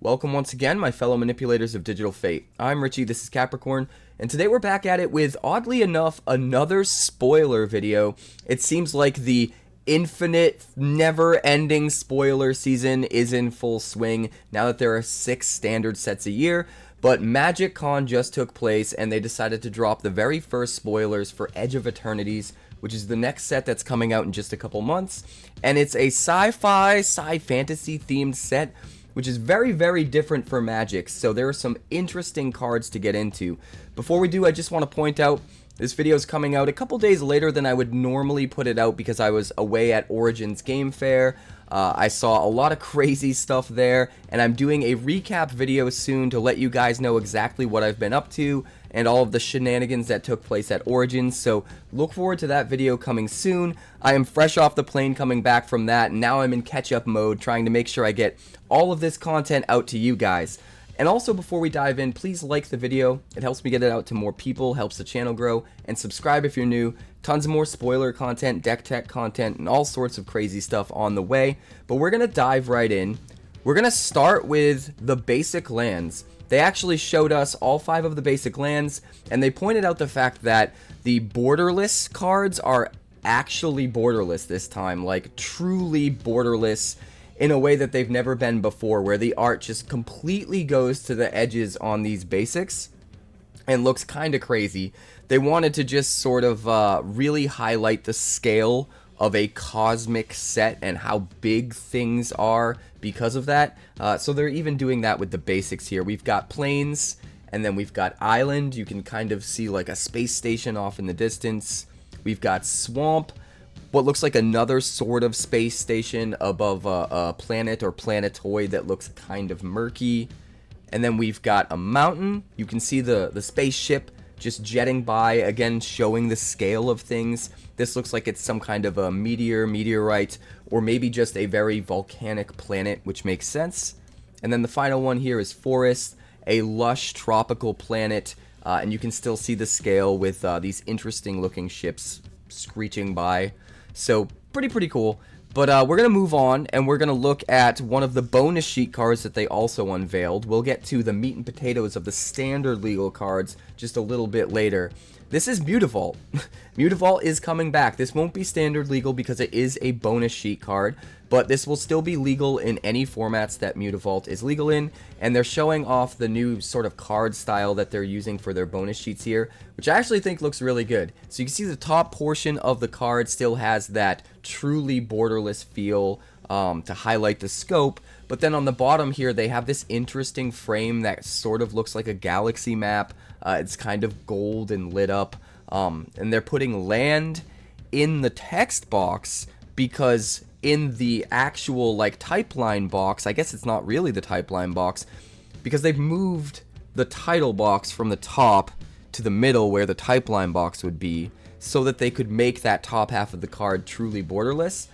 Welcome once again, my fellow manipulators of digital fate. I'm Richie, this is Capricorn, and today we're back at it with, oddly enough, another spoiler video. It seems like the infinite, never-ending spoiler season is in full swing now that there are 6 standard sets a year, but MagicCon just took place and they decided to drop the very first spoilers for Edge of Eternities, which is the next set that's coming out in just a couple months, and it's a sci-fi, sci-fantasy themed set, which is very, very different for Magic, so there are some interesting cards to get into. Before we do, I just want to point out, this video is coming out a couple days later than I would normally put it out because I was away at Origins Game Fair. I saw a lot of crazy stuff there, and I'm doing a recap video soon to let you guys know exactly what I've been up to and all of the shenanigans that took place at Origins, so look forward to that video coming soon. I am fresh off the plane coming back from that, and now I'm in catch-up mode trying to make sure I get all of this content out to you guys. And also, before we dive in, please like the video. It helps me get it out to more people, helps the channel grow, and subscribe if you're new. Tons of more spoiler content, deck tech content, and all sorts of crazy stuff on the way. But we're going to dive right in. We're going to start with the basic lands. They actually showed us all 5 of the basic lands, and they pointed out the fact that the borderless cards are actually borderless this time, like truly borderless, in a way that they've never been before, where the art just completely goes to the edges on these basics and looks kind of crazy. They wanted to just sort of really highlight the scale of a cosmic set and how big things are because of that. So they're even doing that with the basics here. We've got plains, and then we've got island. You can kind of see like a space station off in the distance. We've got swamp, what looks like another sort of space station above a planet or planetoid that looks kind of murky. And then we've got a mountain. You can see the spaceship just jetting by, again showing the scale of things. This looks like it's some kind of a meteorite, or maybe just a very volcanic planet, which makes sense. And then the final one here is forest, a lush tropical planet, and you can still see the scale with these interesting looking ships screeching by. So pretty cool. But we're going to move on, and we're going to look at one of the bonus sheet cards that they also unveiled. We'll get to the meat and potatoes of the standard legal cards just a little bit later. This is MUTAVAULT. MUTAVAULT is coming back. This won't be standard legal because it is a bonus sheet card, but this will still be legal in any formats that MUTAVAULT is legal in, and they're showing off the new sort of card style that they're using for their bonus sheets here, which I actually think looks really good. So you can see the top portion of the card still has that truly borderless feel to highlight the scope, but then on the bottom here they have this interesting frame that sort of looks like a galaxy map. It's kind of gold and lit up, and they're putting land in the text box because in the actual like type line box, I guess it's not really the type line box, because they've moved the title box from the top to the middle where the type line box would be, so that they could make that top half of the card truly borderless,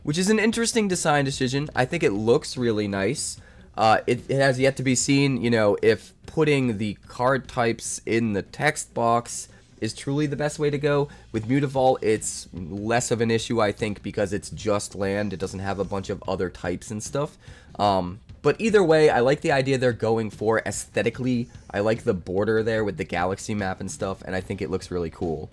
which is an interesting design decision. I think it looks really nice. It has yet to be seen, you know, if putting the card types in the text box is truly the best way to go. With MUTAVAULT, it's less of an issue, I think, because it's just land. It doesn't have a bunch of other types and stuff. But either way, I like the idea they're going for aesthetically. I like the border there with the galaxy map and stuff, and I think it looks really cool.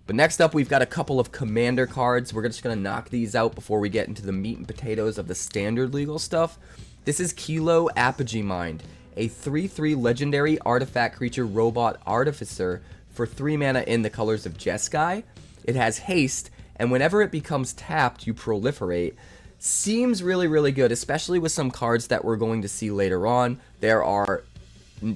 But next up, we've got a couple of commander cards. We're just going to knock these out before we get into the meat and potatoes of the standard legal stuff. This is 𝐼𝐿𝐼 Apogee, a 3/3 legendary artifact creature robot artificer for 3 mana in the colors of Jeskai. It has haste, and whenever it becomes tapped, you proliferate. Seems really good, especially with some cards that we're going to see later on. There are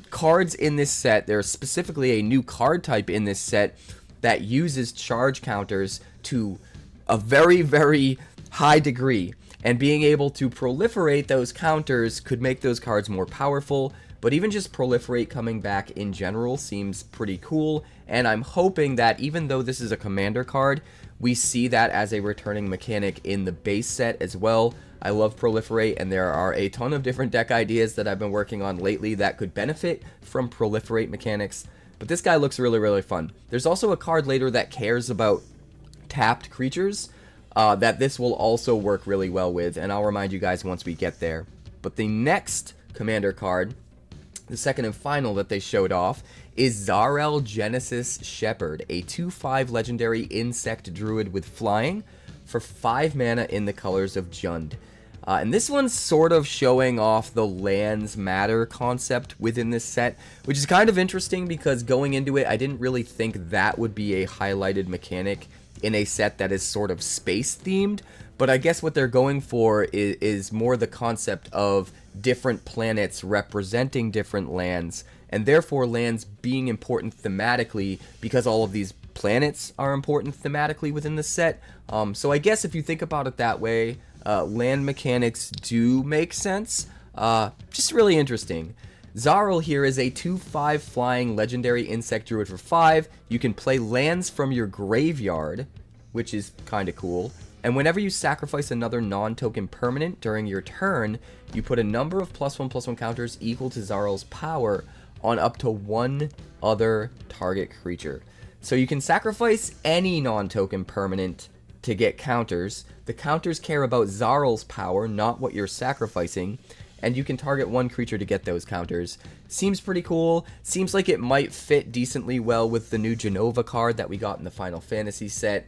cards in this set, there's specifically a new card type in this set that uses charge counters to a very high degree, and being able to proliferate those counters could make those cards more powerful. But even just proliferate coming back in general seems pretty cool, and I'm hoping that even though this is a commander card, we see that as a returning mechanic in the base set as well. I love proliferate, and there are a ton of different deck ideas that I've been working on lately that could benefit from proliferate mechanics, but this guy looks really fun. There's also a card later that cares about tapped creatures that this will also work really well with, and I'll remind you guys once we get there. But the next commander card, the second and final that they showed off, is Zarael Genesis Shepherd, a 2/5 legendary insect druid with flying for 5 mana in the colors of Jund. And this one's sort of showing off the lands matter concept within this set, which is kind of interesting because going into it, I didn't really think that would be a highlighted mechanic in a set that is sort of space themed. But I guess what they're going for is more the concept of different planets representing different lands, and therefore lands being important thematically because all of these planets are important thematically within the set. So I guess if you think about it that way, land mechanics do make sense. Just really interesting. Zarael here is a 2/5 flying legendary insect druid for 5. You can play lands from your graveyard, which is kind of cool. And whenever you sacrifice another non-token permanent during your turn, you put a number of +1/+1 counters equal to Zarael's power on up to 1 other target creature. So you can sacrifice any non-token permanent to get counters. The counters care about Zarael's power, not what you're sacrificing, and you can target 1 creature to get those counters. Seems pretty cool. Seems like it might fit decently well with the new Genova card that we got in the Final Fantasy set.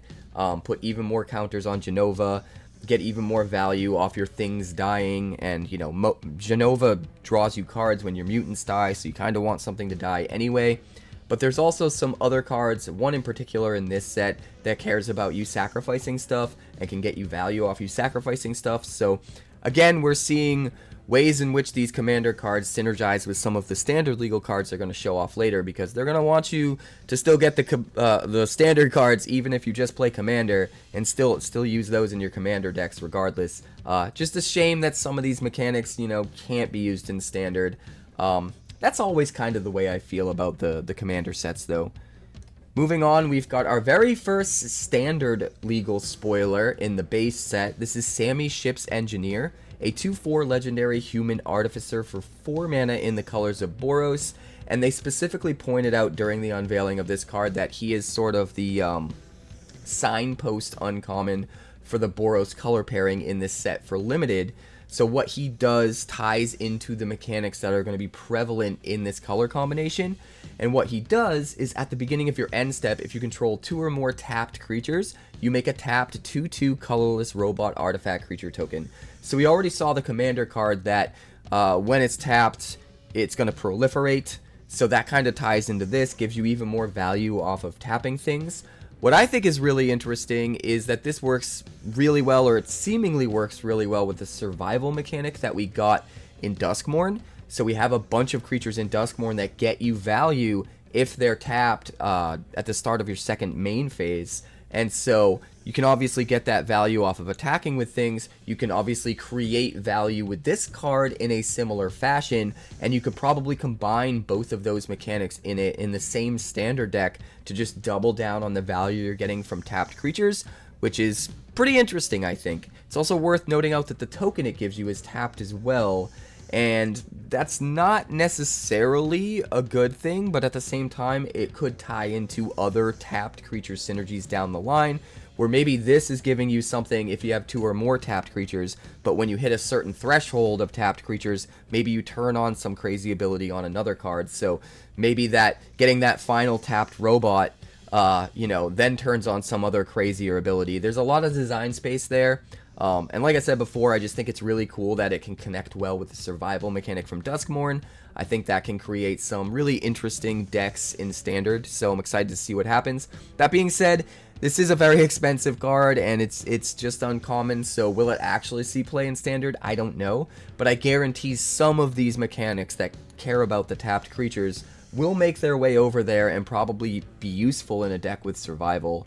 Put even more counters on Genova, get even more value off your things dying, and, you know, Genova draws you cards when your mutants die, so you kind of want something to die anyway. But there's also some other cards, one in particular in this set, that cares about you sacrificing stuff and can get you value off you sacrificing stuff. So, again, we're seeing ways in which these commander cards synergize with some of the standard legal cards they're going to show off later, because they're going to want you to still get the standard cards even if you just play commander, and still use those in your commander decks regardless. Just a shame that some of these mechanics, you know, can't be used in standard. That's always kind of the way I feel about the commander sets, though. Moving on, we've got our very first standard legal spoiler in the base set. This is Sammy Ship's Engineer, a 2/4 legendary human artificer for 4 mana in the colors of Boros, and they specifically pointed out during the unveiling of this card that he is sort of the signpost uncommon for the Boros color pairing in this set for limited. So what he does ties into the mechanics that are going to be prevalent in this color combination. And what he does is at the beginning of your end step, if you control 2 or more tapped creatures, you make a tapped 2/2 colorless robot artifact creature token. So we already saw the commander card that when it's tapped, it's going to proliferate. So that kind of ties into this, gives you even more value off of tapping things. What I think is really interesting is that this works really well, or it seemingly works really well, with the survival mechanic that we got in Duskmourn. So we have a bunch of creatures in Duskmourn that get you value if they're tapped at the start of your second main phase. And so you can obviously get that value off of attacking with things. You can obviously create value with this card in a similar fashion, and you could probably combine both of those mechanics in the same standard deck to just double down on the value you're getting from tapped creatures, which is pretty interesting, I think. It's also worth noting out that the token it gives you is tapped as well, and that's not necessarily a good thing, but at the same time, it could tie into other tapped creature synergies down the line, where maybe this is giving you something if you have 2 or more tapped creatures, but when you hit a certain threshold of tapped creatures, maybe you turn on some crazy ability on another card. So maybe that getting that final tapped robot, you know, then turns on some other crazier ability. There's a lot of design space there. And like I said before, I just think it's really cool that it can connect well with the survival mechanic from Duskmourn. I think that can create some really interesting decks in Standard, so I'm excited to see what happens. That being said, this is a very expensive card, and it's just uncommon, so will it actually see play in Standard? I don't know, but I guarantee some of these mechanics that care about the tapped creatures will make their way over there and probably be useful in a deck with survival.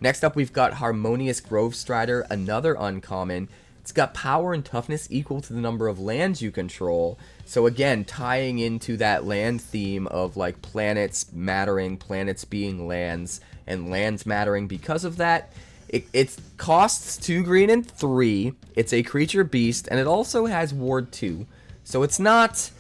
Next up, we've got Harmonious Grove Strider, another uncommon. It's got power and toughness equal to the number of lands you control. So again, tying into that land theme of like planets mattering, planets being lands, and lands mattering because of that. It costs 2 green and 3. It's a creature beast, and it also has Ward 2. So it's not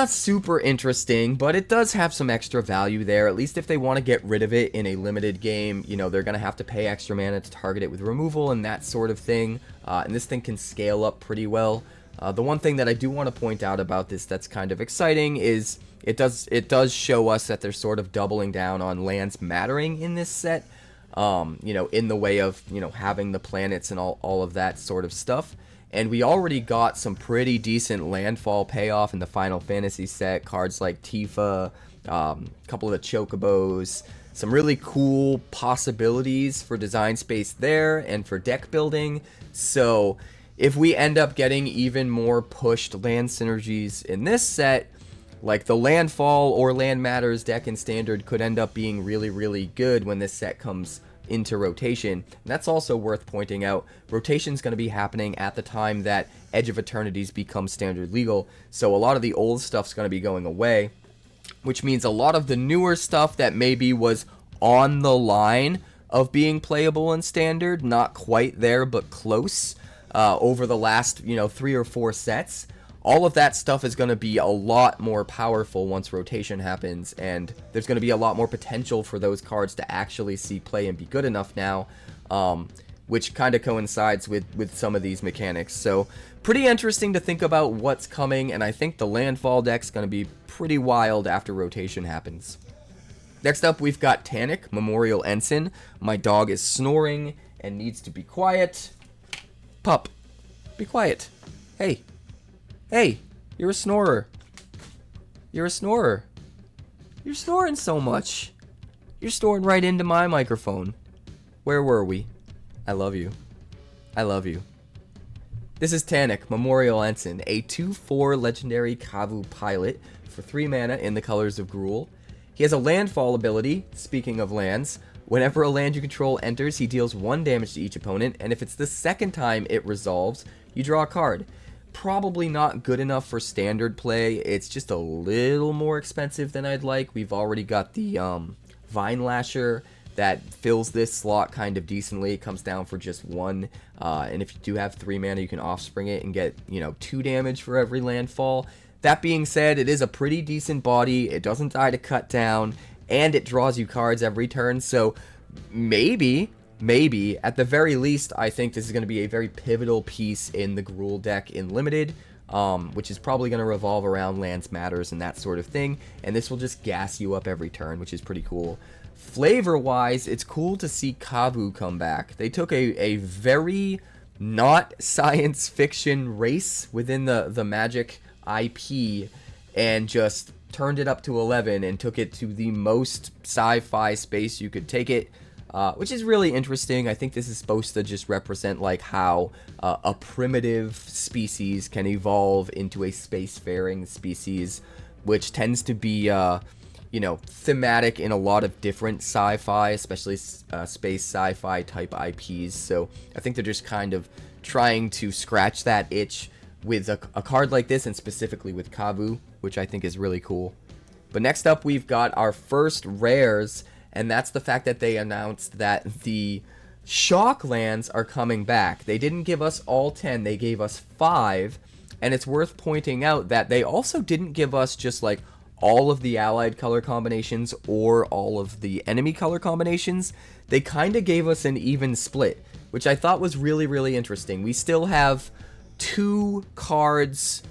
super interesting, but it does have some extra value there. At least if they want to get rid of it in a limited game, you know, they're going to have to pay extra mana to target it with removal and that sort of thing. And this thing can scale up pretty well. The one thing that I do want to point out about this that's kind of exciting is it does show us that they're sort of doubling down on lands mattering in this set, you know, in the way of, you know, having the planets and all of that sort of stuff. And we already got some pretty decent landfall payoff in the Final Fantasy set. Cards like Tifa, a couple of the Chocobos, some really cool possibilities for design space there and for deck building. So if we end up getting even more pushed land synergies in this set, like the Landfall or Land Matters deck in Standard could end up being really, really good when this set comes into rotation. And that's also worth pointing out. Rotation's going to be happening at the time that Edge of Eternities becomes Standard legal, so a lot of the old stuff's going to be going away, which means a lot of the newer stuff that maybe was on the line of being playable in Standard, not quite there but close, over the last, you know, 3 or 4 sets, all of that stuff is going to be a lot more powerful once rotation happens, and there's going to be a lot more potential for those cards to actually see play and be good enough now, which kind of coincides with some of these mechanics. So pretty interesting to think about what's coming, and I think the Landfall deck's going to be pretty wild after rotation happens. Next up, we've got Tanic, Memorial Ensign. My dog is snoring and needs to be quiet. Pup, be quiet. Hey. Hey, you're a snorer. You're a snorer. You're snoring so much. You're snoring right into my microphone. Where were we? I love you. I love you. This is Tanic, Memorial Ensign, a 2/4 legendary Kavu pilot for 3 mana in the colors of Gruul. He has a landfall ability, speaking of lands. Whenever a land you control enters, he deals 1 damage to each opponent, and if it's the second time it resolves, you draw a card. Probably not good enough for Standard play. It's just a little more expensive than I'd like. We've already got the Vine Lasher that fills this slot kind of decently. It comes down for just 1, and if you do have 3 mana, you can Offspring it and get, you know, 2 damage for every landfall. That being said, it is a pretty decent body. It doesn't die to cut down, and it draws you cards every turn, so maybe, at the very least, I think this is going to be a very pivotal piece in the Gruul deck in Limited, which is probably going to revolve around Lands Matters and that sort of thing, and this will just gas you up every turn, which is pretty cool. Flavor-wise, it's cool to see Kavu come back. They took a very not science fiction race within the Magic IP and just turned it up to 11 and took it to the most sci-fi space you could take it. Which is really interesting. I think this is supposed to just represent like how a primitive species can evolve into a spacefaring species, which tends to be, you know, thematic in a lot of different sci-fi, especially space sci-fi type IPs. So I think they're just kind of trying to scratch that itch with a card like this, and specifically with Kavu, which I think is really cool. But next up, we've got our first rares, and that's the fact that they announced that the Shock lands are coming back. They didn't give us all 10, they gave us 5, and it's worth pointing out that they also didn't give us just like all of the allied color combinations or all of the enemy color combinations. They kind of gave us an even split, which I thought was really, really interesting. We still have 2 cards,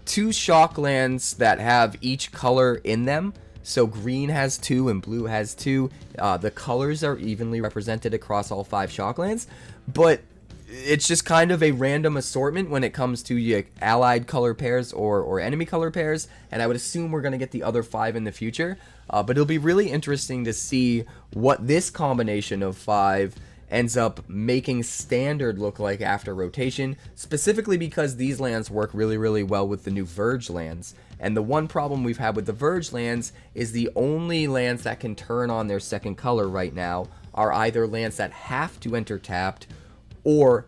2 Shock lands that have each color in them. So green has 2 and blue has 2. The colors are evenly represented across all 5 Shocklands, but it's just kind of a random assortment when it comes to your allied color pairs or enemy color pairs, and I would assume we're going to get the other 5 in the future. But it'll be really interesting to see what this combination of 5 ends up making Standard look like after rotation, specifically because these lands work really, really well with the new Verge lands. And the one problem we've had with the Verge lands is the only lands that can turn on their second color right now are either lands that have to enter tapped or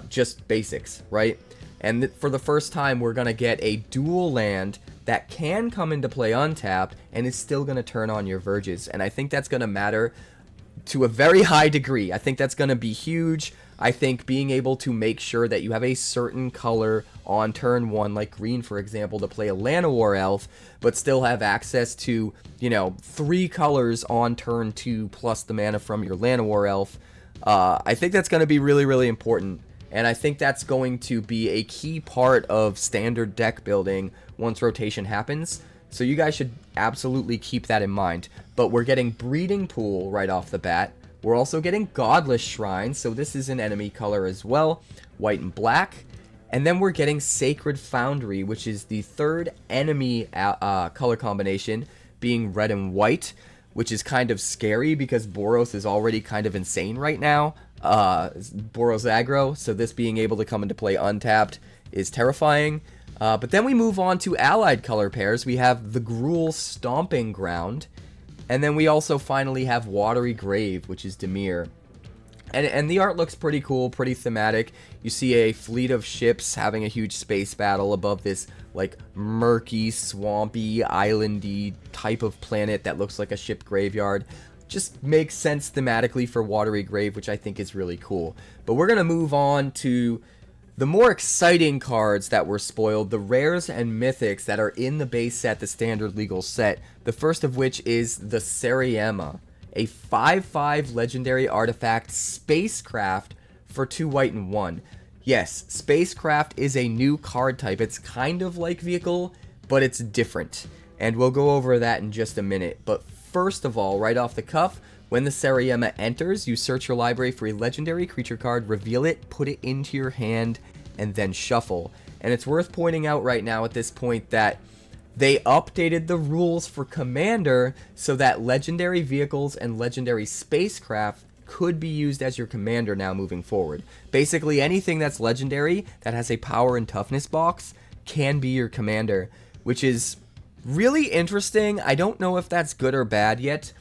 just basics, right? And for the first time, we're going to get a dual land that can come into play untapped and is still going to turn on your Verges. And I think that's going to matter to a very high degree. I think that's going to be huge. I think being able to make sure that you have a certain color on turn 1, like green for example, to play a Llanowar Elf, but still have access to, you know, 3 colors on turn 2 plus the mana from your Llanowar Elf, I think that's going to be really, really important. And I think that's going to be a key part of standard deck building once rotation happens. So you guys should absolutely keep that in mind. But we're getting Breeding Pool right off the bat. We're also getting Godless Shrine, so this is an enemy color as well, white and black. And then we're getting Sacred Foundry, which is the third enemy color combination, being red and white, which is kind of scary because Boros is already kind of insane right now. Boros aggro, so this being able to come into play untapped is terrifying. But then we move on to allied color pairs. We have the Gruul Stomping Ground, and then we also finally have Watery Grave, which is Dimir. And the art looks pretty cool, pretty thematic. You see a fleet of ships having a huge space battle above this like murky, swampy, islandy type of planet that looks like a ship graveyard. Just makes sense thematically for Watery Grave, which I think is really cool. But we're going to move on to the more exciting cards that were spoiled, the rares and mythics that are in the base set, the standard legal set. The first of which is the Seriema, a 5/5 legendary artifact spacecraft for 2 white and 1. Yes, spacecraft is a new card type. It's kind of like vehicle, but it's different. And we'll go over that in just a minute. But first of all, right off the cuff, when the Seriema enters, you search your library for a legendary creature card, reveal it, put it into your hand, and then shuffle. And it's worth pointing out right now at this point that they updated the rules for Commander so that legendary vehicles and legendary spacecraft could be used as your commander now moving forward. Basically, anything that's legendary that has a power and toughness box can be your commander, which is really interesting. I don't know if that's good or bad yet.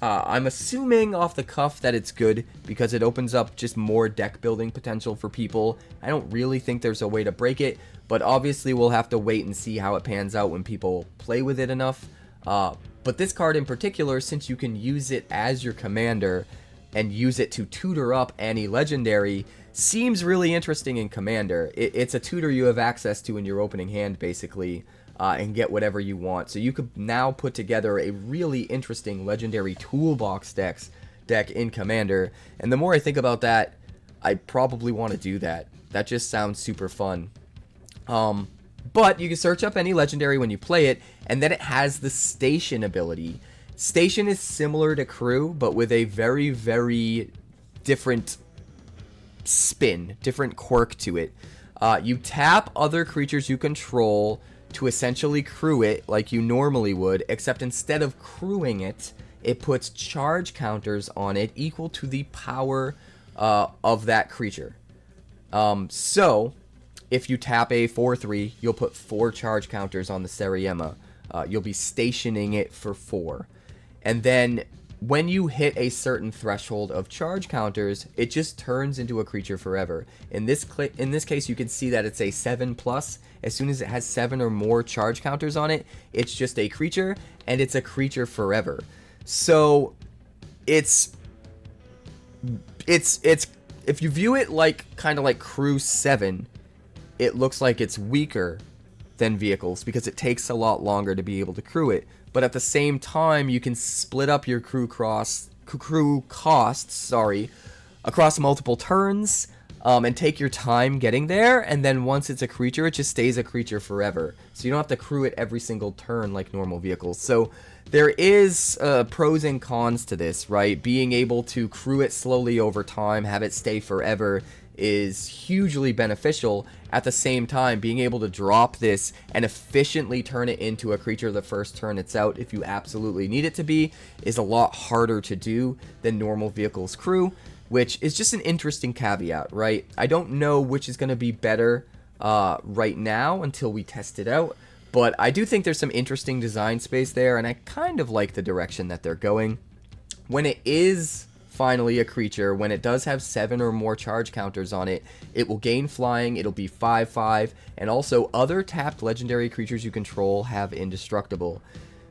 I'm assuming off the cuff that it's good because it opens up just more deck building potential for people. I don't really think there's a way to break it, but obviously we'll have to wait and see how it pans out when people play with it enough. But this card in particular, since you can use it as your commander and use it to tutor up any legendary, seems really interesting in Commander. It's a tutor you have access to in your opening hand, basically. And get whatever you want. So you could now put together a really interesting legendary toolbox deck in Commander. And the more I think about that, I probably want to do that. That just sounds super fun. But you can search up any legendary when you play it, and then it has the Station ability. Station is similar to Crew, but with a very, very different spin, different quirk to it. You tap other creatures you control to essentially crew it like you normally would, except instead of crewing it, it puts charge counters on it equal to the power of that creature. So, if you tap a 4/3, you'll put 4 charge counters on the Seriema. You'll be stationing it for 4. And then, when you hit a certain threshold of charge counters, it just turns into a creature forever. In this case, you can see that it's a 7+. As soon as it has 7 or more charge counters on it, it's just a creature, and it's a creature forever. So, it's if you view it like kind of like Crew 7, it looks like it's weaker than vehicles because it takes a lot longer to be able to crew it. But at the same time, you can split up your crew costs, across multiple turns, and take your time getting there. And then once it's a creature, it just stays a creature forever. So you don't have to crew it every single turn like normal vehicles. So there is pros and cons to this, right? Being able to crew it slowly over time, have it stay forever, is hugely beneficial. At the same time, being able to drop this and efficiently turn it into a creature the first turn it's out, if you absolutely need it to be, is a lot harder to do than normal vehicles crew, which is just an interesting caveat, right? I don't know which is going to be better right now until we test it out, but I do think there's some interesting design space there, and I kind of like the direction that they're going. When it is finally a creature, when it does have 7 or more charge counters on it, it will gain flying, it'll be 5/5, and also other tapped legendary creatures you control have indestructible,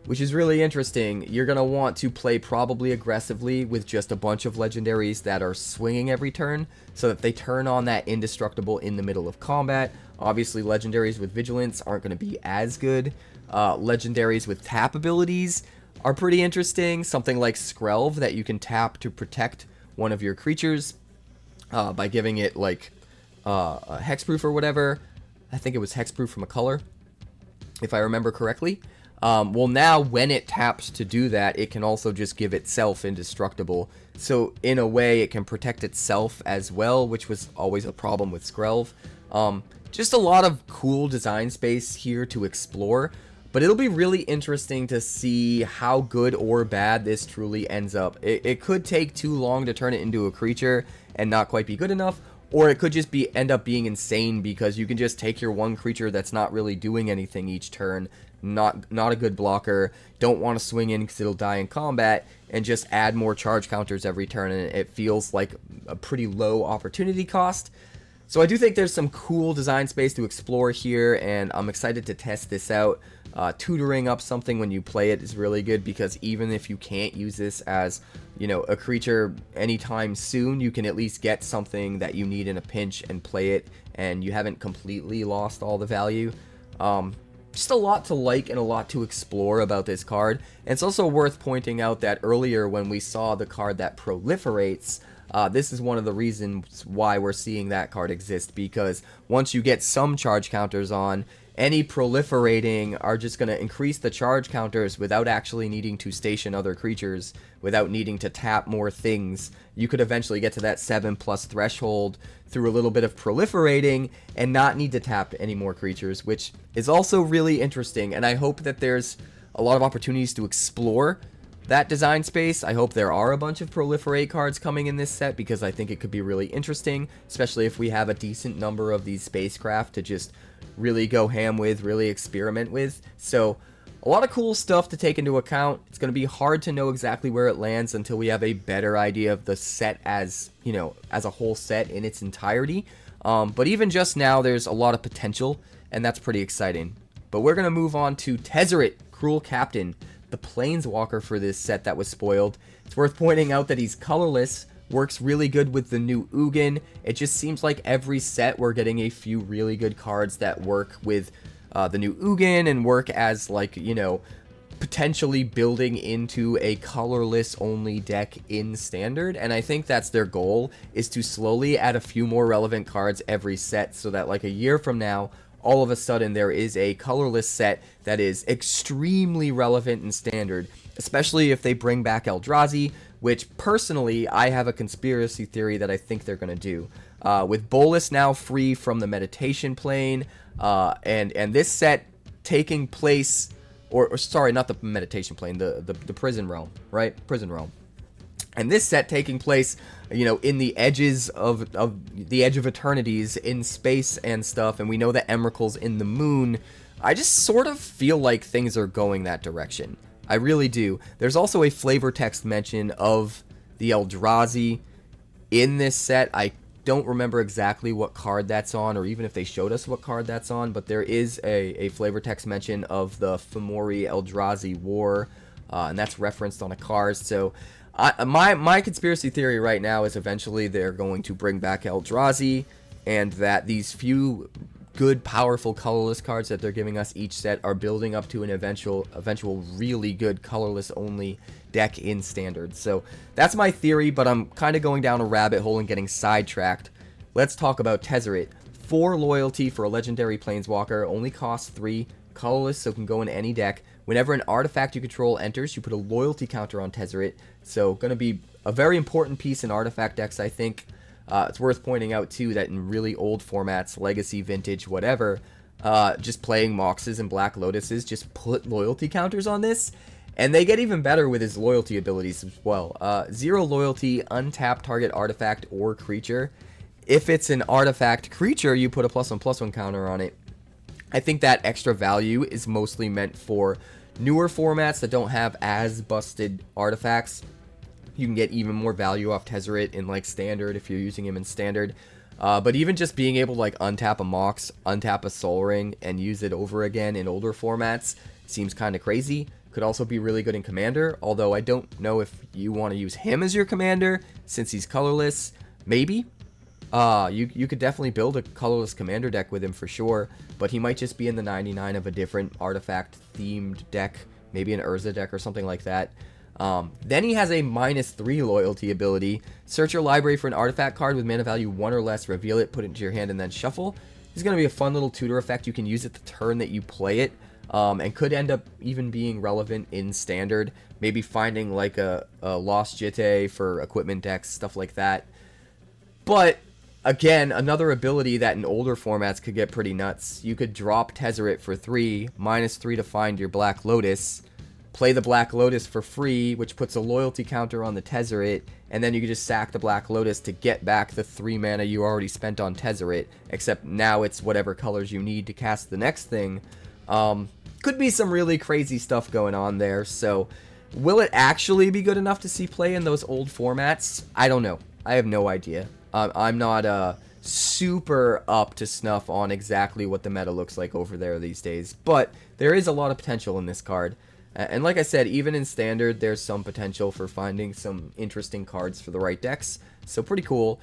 which is really interesting. You're going to want to play probably aggressively with just a bunch of legendaries that are swinging every turn, so that they turn on that indestructible in the middle of combat. Obviously, legendaries with vigilance aren't going to be as good. Legendaries with tap abilities are pretty interesting. Something like 𝐼𝑒𝐿𝑣 that you can tap to protect one of your creatures by giving it like hexproof or whatever. I think it was hexproof from a color, if I remember correctly. Well, now when it taps to do that, it can also just give itself indestructible. So in a way, it can protect itself as well, which was always a problem with 𝔼𝐻𝐻. Just a lot of cool design space here to explore. But it'll be really interesting to see how good or bad this truly ends up. It could take too long to turn it into a creature and not quite be good enough. Or it could just end up being insane because you can just take your one creature that's not really doing anything each turn, not a good blocker, don't want to swing in because it'll die in combat, and just add more charge counters every turn, and it feels like a pretty low opportunity cost. So I do think there's some cool design space to explore here, and I'm excited to test this out. Tutoring up something when you play it is really good, because even if you can't use this as, you know, a creature anytime soon, you can at least get something that you need in a pinch and play it, and you haven't completely lost all the value. Just a lot to like and a lot to explore about this card. And it's also worth pointing out that earlier when we saw the card that proliferates, this is one of the reasons why we're seeing that card exist, because once you get some charge counters on, any proliferating are just going to increase the charge counters without actually needing to station other creatures, without needing to tap more things. You could eventually get to that 7+ threshold through a little bit of proliferating and not need to tap any more creatures, which is also really interesting. And I hope that there's a lot of opportunities to explore that design space. I hope there are a bunch of proliferate cards coming in this set, because I think it could be really interesting, especially if we have a decent number of these spacecraft to just really go ham with, really experiment with. So a lot of cool stuff to take into account. It's going to be hard to know exactly where it lands until we have a better idea of the set as, you know, as a whole set in its entirety. But even just now, there's a lot of potential, and that's pretty exciting. But we're going to move on to Tezzeret, Cruel Captain, the Planeswalker for this set that was spoiled. It's worth pointing out that he's colorless, works really good with the new Ugin. It just seems like every set we're getting a few really good cards that work with the new Ugin and work as, like, you know, potentially building into a colorless only deck in Standard. And I think that's their goal, is to slowly add a few more relevant cards every set, so that like a year from now, all of a sudden there is a colorless set that is extremely relevant in Standard, especially if they bring back 𝐿𝑑𝑟𝑎𝑐ℎ, which personally I have a conspiracy theory that I think they're going to do. With Bolas now free from the meditation plane, and this set taking place, or sorry, not the meditation plane, the prison realm, right? Prison realm. And this set taking place, you know, in the edges of the edge of eternities in space and stuff, and we know that Emrakul's in the moon. I just sort of feel like things are going that direction. I really do. There's also a flavor text mention of the 𝐿𝑑𝑟𝑎𝑐ℎ in this set. I don't remember exactly what card that's on, or even if they showed us what card that's on, but there is a flavor text mention of the Fomori 𝐿𝑑𝑟𝑎𝑐ℎ war, and that's referenced on a card. So my conspiracy theory right now is eventually they're going to bring back 𝐿𝑑𝑟𝑎𝑐ℎ, and that these few good, powerful, colorless cards that they're giving us each set are building up to an eventual really good colorless only deck in Standard. So that's my theory, but I'm kind of going down a rabbit hole and getting sidetracked. Let's talk about Tezzeret. 4 loyalty for a legendary Planeswalker, only costs 3, colorless, so can go in any deck. Whenever an artifact you control enters, you put a loyalty counter on Tezzeret. So going to be a very important piece in artifact decks, I think. It's worth pointing out, too, that in really old formats, Legacy, Vintage, whatever, just playing Moxes and Black Lotuses, just put loyalty counters on this, and they get even better with his loyalty abilities as well. 0 loyalty, untap target artifact or creature. If it's an artifact creature, you put a +1/+1 counter on it. I think that extra value is mostly meant for newer formats that don't have as busted artifacts. You can get even more value off Tezzeret in like Standard if you're using him in Standard. But even just being able to like untap a Mox, untap a Sol Ring, and use it over again in older formats seems kind of crazy. Could also be really good in Commander, although I don't know if you want to use him as your Commander since he's colorless. Maybe. You could definitely build a colorless Commander deck with him for sure, but he might just be in the 99 of a different artifact themed deck, maybe an Urza deck or something like that. Then he has a -3 loyalty ability. Search your library for an artifact card with mana value 1 or less, reveal it, put it into your hand, and then shuffle. This is going to be a fun little tutor effect. You can use it the turn that you play it, and could end up even being relevant in Standard. Maybe finding like a 𝔼𝐻𝐿𝐼 for equipment decks, stuff like that. But again, another ability that in older formats could get pretty nuts. You could drop Tezzeret for 3, -3 to find your Black Lotus, play the Black Lotus for free, which puts a loyalty counter on the Tezzeret, and then you could just sack the Black Lotus to get back the 3 mana you already spent on Tezzeret, except now it's whatever colors you need to cast the next thing. Could be some really crazy stuff going on there, so will it actually be good enough to see play in those old formats? I don't know. I have no idea. I'm not super up to snuff on exactly what the meta looks like over there these days, but there is a lot of potential in this card. And like I said, even in Standard, there's some potential for finding some interesting cards for the right decks, so pretty cool.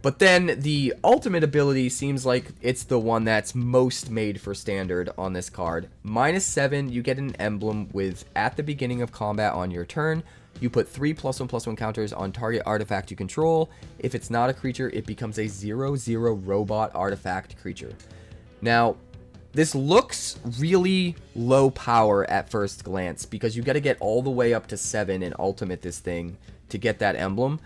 But then the ultimate ability seems like it's the one that's most made for Standard on this card. -7, you get an emblem with, at the beginning of combat on your turn, you put 3 +1/+1 counters on target artifact you control. If it's not a creature, it becomes a 0/0 robot artifact creature. Now, this looks really low power at first glance, because you got to get all the way up to 7 and ultimate this thing to get that emblem.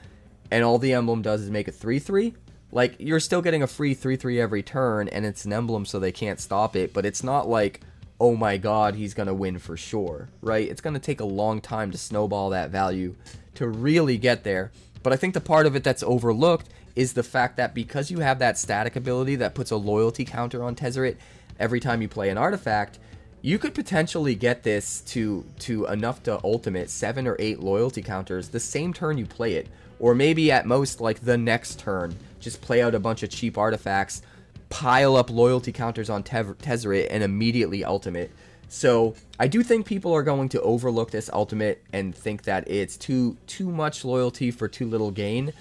And all the emblem does is make a 3/3. Like, you're still getting a free 3/3 every turn, and it's an emblem so they can't stop it. But it's not like, oh my god, he's going to win for sure, right? It's going to take a long time to snowball that value to really get there. But I think the part of it that's overlooked is the fact that because you have that static ability that puts a loyalty counter on Tezzeret every time you play an artifact, you could potentially get this to enough to ultimate 7 or 8 loyalty counters the same turn you play it. Or maybe at most, like, the next turn, just play out a bunch of cheap artifacts, pile up loyalty counters on Tezzeret, and immediately ultimate. So I do think people are going to overlook this ultimate and think that it's too much loyalty for too little gain.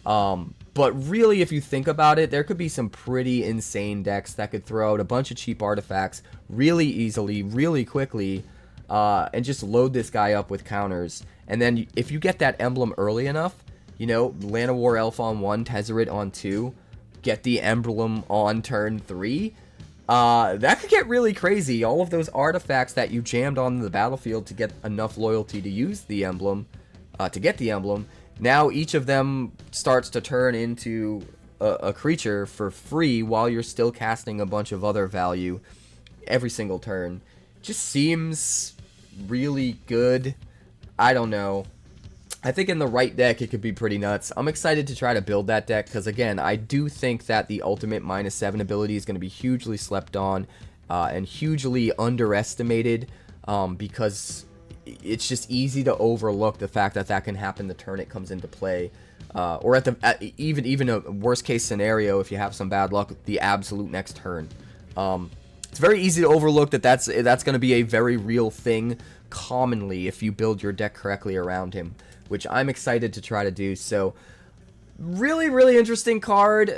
But really, if you think about it, there could be some pretty insane decks that could throw out a bunch of cheap artifacts really easily, really quickly, and just load this guy up with counters. And then if you get that emblem early enough, you know, Llanowar Elf on 1, Tezzeret on 2, get the emblem on turn 3, that could get really crazy. All of those artifacts that you jammed on the battlefield to get enough loyalty to use the emblem, to get the emblem, now each of them starts to turn into a creature for free while you're still casting a bunch of other value every single turn. Just seems really good. I don't know. I think in the right deck, it could be pretty nuts. I'm excited to try to build that deck because, again, I do think that the ultimate -7 ability is going to be hugely slept on and hugely underestimated because it's just easy to overlook the fact that that can happen the turn it comes into play. Or even a worst case scenario, if you have some bad luck, the absolute next turn. It's very easy to overlook that's going to be a very real thing commonly if you build your deck correctly around him, which I'm excited to try to do. So really, really interesting card.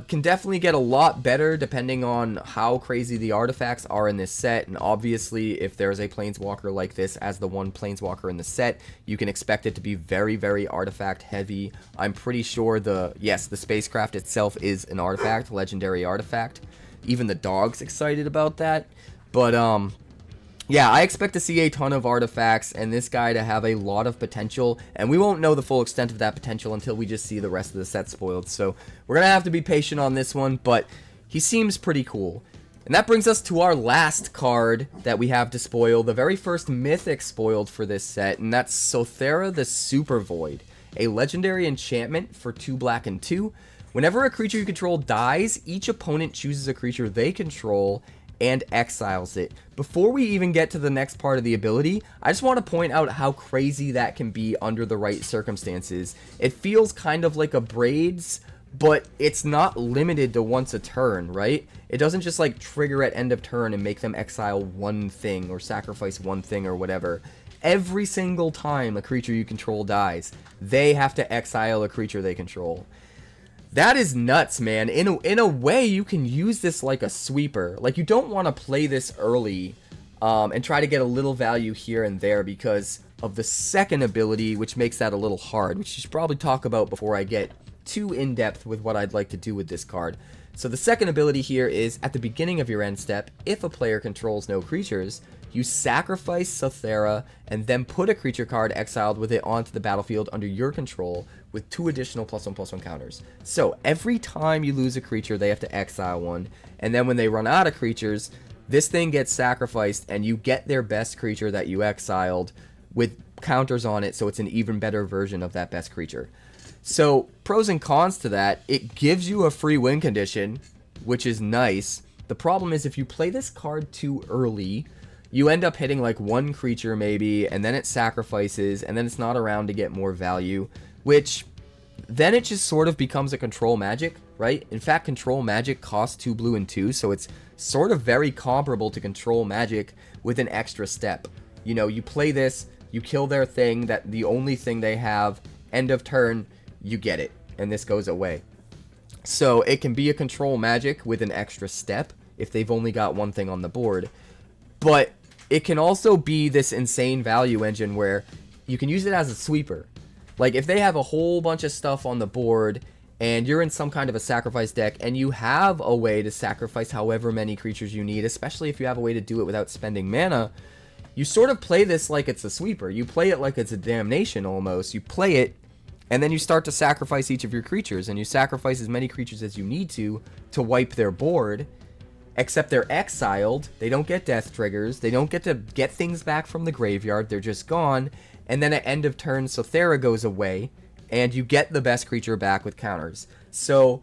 Can definitely get a lot better depending on how crazy the artifacts are in this set. And obviously, if there's a Planeswalker like this as the one Planeswalker in the set, you can expect it to be very, very artifact heavy. I'm pretty sure the spacecraft itself is an artifact, legendary artifact. Even the dog's excited about that. But yeah, I expect to see a ton of artifacts and this guy to have a lot of potential, and we won't know the full extent of that potential until we just see the rest of the set spoiled. So we're going to have to be patient on this one, but he seems pretty cool. And that brings us to our last card that we have to spoil, the very first mythic spoiled for this set, and that's Sothera the Supervoid, a legendary enchantment for 2 black and 2. Whenever a creature you control dies, each opponent chooses a creature they control and exiles it. Before we even get to the next part of the ability, I just want to point out how crazy that can be under the right circumstances. It feels kind of like a Braids, but it's not limited to once a turn, right? It doesn't just like trigger at end of turn and make them exile one thing or sacrifice one thing or whatever. Every single time a creature you control dies, they have to exile a creature they control. That is nuts, man. In a way, you can use this like a sweeper. Like, you don't want to play this early and try to get a little value here and there, because of the second ability, which makes that a little hard, which you should probably talk about before I get too in-depth with what I'd like to do with this card. So the second ability here is, at the beginning of your end step, if a player controls no creatures, you sacrifice 𝑇𝑒𝑟𝑟𝑎 and then put a creature card exiled with it onto the battlefield under your control with 2 additional +1/+1 counters. So every time you lose a creature, they have to exile one, and then when they run out of creatures, this thing gets sacrificed and you get their best creature that you exiled with counters on it, so it's an even better version of that best creature. So pros and cons to that: it gives you a free win condition, which is nice. The problem is if you play this card too early, you end up hitting like 1 creature maybe, and then it sacrifices, and then it's not around to get more value, which then it just sort of becomes a control magic, right? In fact, control magic costs 2 blue and 2, so it's sort of very comparable to control magic with an extra step. You know, you play this, you kill their thing, that the only thing they have, end of turn, you get it, and this goes away. So it can be a control magic with an extra step if they've only got 1 thing on the board, but it can also be this insane value engine where you can use it as a sweeper. Like if they have a whole bunch of stuff on the board and you're in some kind of a sacrifice deck and you have a way to sacrifice however many creatures you need, especially if you have a way to do it without spending mana, you sort of play this like it's a sweeper. You play it like it's a damnation almost. You play it and then you start to sacrifice each of your creatures, and you sacrifice as many creatures as you need to wipe their board, except they're exiled. They don't get death triggers. They don't get to get things back from the graveyard. They're just gone. And then at end of turn, 𝑇𝑒𝑟𝑟𝑎 goes away, and you get the best creature back with counters. So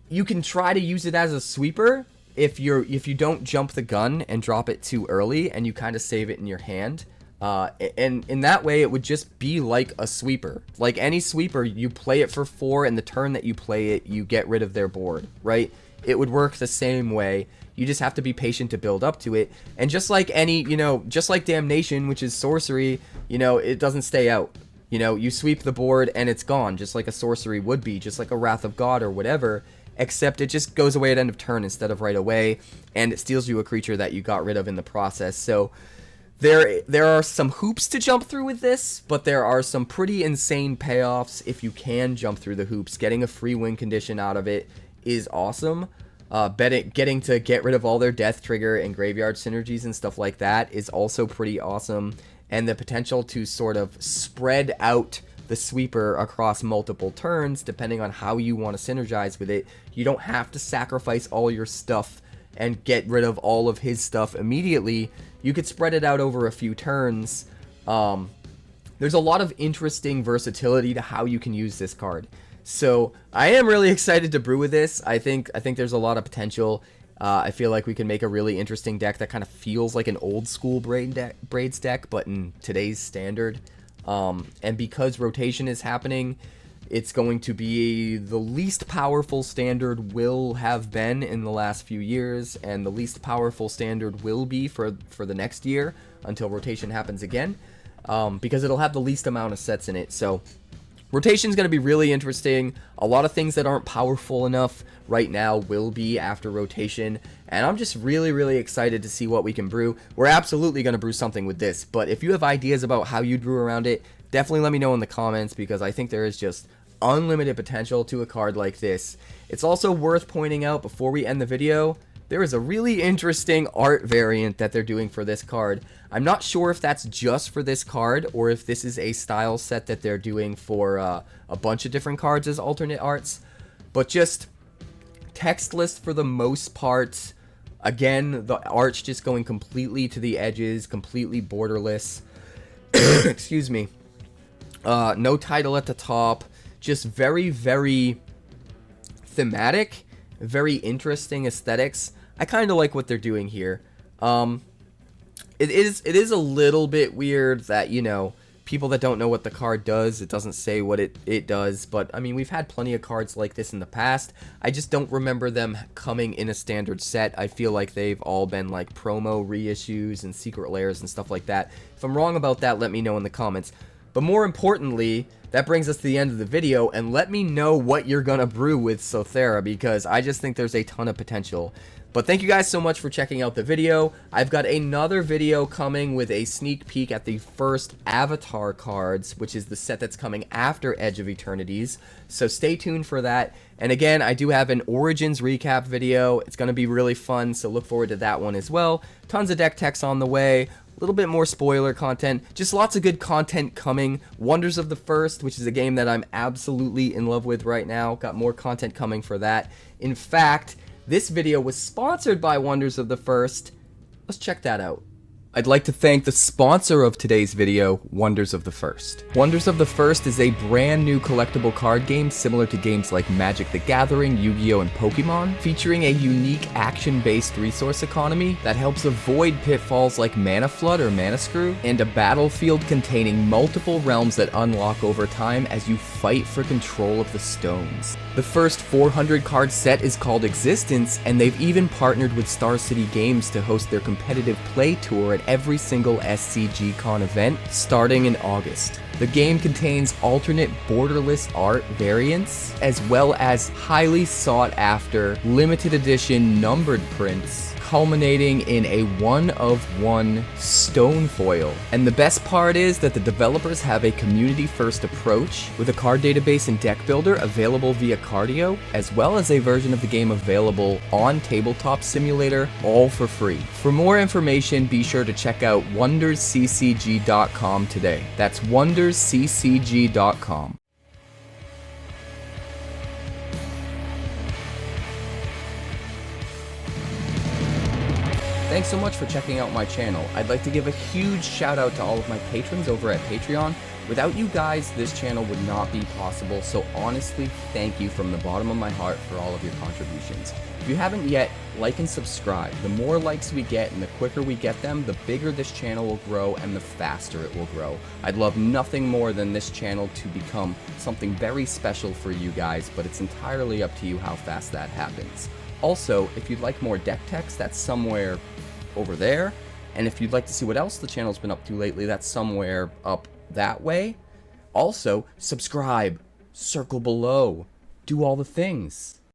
you can try to use it as a sweeper if you don't jump the gun and drop it too early, and you kind of save it in your hand. And in that way, it would just be like a sweeper. Like any sweeper, you play it for 4, and the turn that you play it, you get rid of their board, right? It would work the same way. You just have to be patient to build up to it. And just like any, just like Damnation, which is sorcery, it doesn't stay out. You sweep the board and it's gone, just like a sorcery would be, just like a Wrath of God or whatever, except it just goes away at end of turn instead of right away, and it steals you a creature that you got rid of in the process. So there are some hoops to jump through with this, but there are some pretty insane payoffs if you can jump through the hoops. Getting a free win condition out of it is awesome. Getting to get rid of all their death trigger and graveyard synergies and stuff like that is also pretty awesome. And the potential to sort of spread out the sweeper across multiple turns, depending on how you want to synergize with it. You don't have to sacrifice all your stuff and get rid of all of his stuff immediately. You could spread it out over a few turns. There's a lot of interesting versatility to how you can use this card. So I am really excited to brew with this. I think there's a lot of potential. I feel like we can make a really interesting deck that kind of feels like an old school Braids deck, but in today's standard. And because rotation is happening, it's going to be the least powerful standard will have been in the last few years, and the least powerful standard will be for the next year until rotation happens again, because it'll have the least amount of sets in it. So rotation is going to be really interesting. A lot of things that aren't powerful enough right now will be after rotation, and I'm just really, really excited to see what we can brew. We're absolutely going to brew something with this, but if you have ideas about how you'd brew around it, definitely let me know in the comments, because I think there is just unlimited potential to a card like this. It's also worth pointing out before we end the video, there is a really interesting art variant that they're doing for this card. I'm not sure if that's just for this card or if this is a style set that they're doing for a bunch of different cards as alternate arts, but just textless for the most part. Again, the art's just going completely to the edges, completely borderless. Excuse me. No title at the top. Just very, very thematic, very interesting aesthetics. I kind of like what they're doing here. It is a little bit weird that, people that don't know what the card does, it doesn't say what it does, but I mean, we've had plenty of cards like this in the past. I just don't remember them coming in a standard set. I feel like they've all been like promo reissues and secret layers and stuff like that. If I'm wrong about that, let me know in the comments. But more importantly, that brings us to the end of the video, and let me know what you're gonna brew with 𝑇𝑒𝑟𝑟𝑎, because I just think there's a ton of potential. But thank you guys so much for checking out the video. I've got another video coming with a sneak peek at the first Avatar cards, which is the set that's coming after Edge of Eternities. So stay tuned for that. And again, I do have an Origins recap video. It's going to be really fun, so look forward to that one as well. Tons of deck techs on the way. A little bit more spoiler content. Just lots of good content coming. Wonders of the First, which is a game that I'm absolutely in love with right now. Got more content coming for that. In fact, this video was sponsored by Wonders of the First. Let's check that out. I'd like to thank the sponsor of today's video, Wonders of the First. Wonders of the First is a brand new collectible card game similar to games like Magic the Gathering, Yu-Gi-Oh! And Pokemon, featuring a unique action-based resource economy that helps avoid pitfalls like Mana Flood or Mana Screw, and a battlefield containing multiple realms that unlock over time as you fight for control of the stones. The first 400 card set is called Existence, and they've even partnered with Star City Games to host their competitive play tour at every single SCG-Con event starting in August. The game contains alternate borderless art variants, as well as highly sought after limited edition numbered prints, culminating in a one-of-one stone foil. And the best part is that the developers have a community-first approach, with a card database and deck builder available via Cardio, as well as a version of the game available on Tabletop Simulator, all for free. For more information, be sure to check out wondersccg.com today. That's wondersccg.com. Thanks so much for checking out my channel. I'd like to give a huge shout out to all of my patrons over at Patreon. Without you guys, this channel would not be possible, so honestly, thank you from the bottom of my heart for all of your contributions. If you haven't yet, like and subscribe. The more likes we get and the quicker we get them, the bigger this channel will grow and the faster it will grow. I'd love nothing more than this channel to become something very special for you guys, but it's entirely up to you how fast that happens. Also, if you'd like more deck techs, that's somewhere over there. And if you'd like to see what else the channel's been up to lately, that's somewhere up that way. Also, subscribe, circle below, do all the things.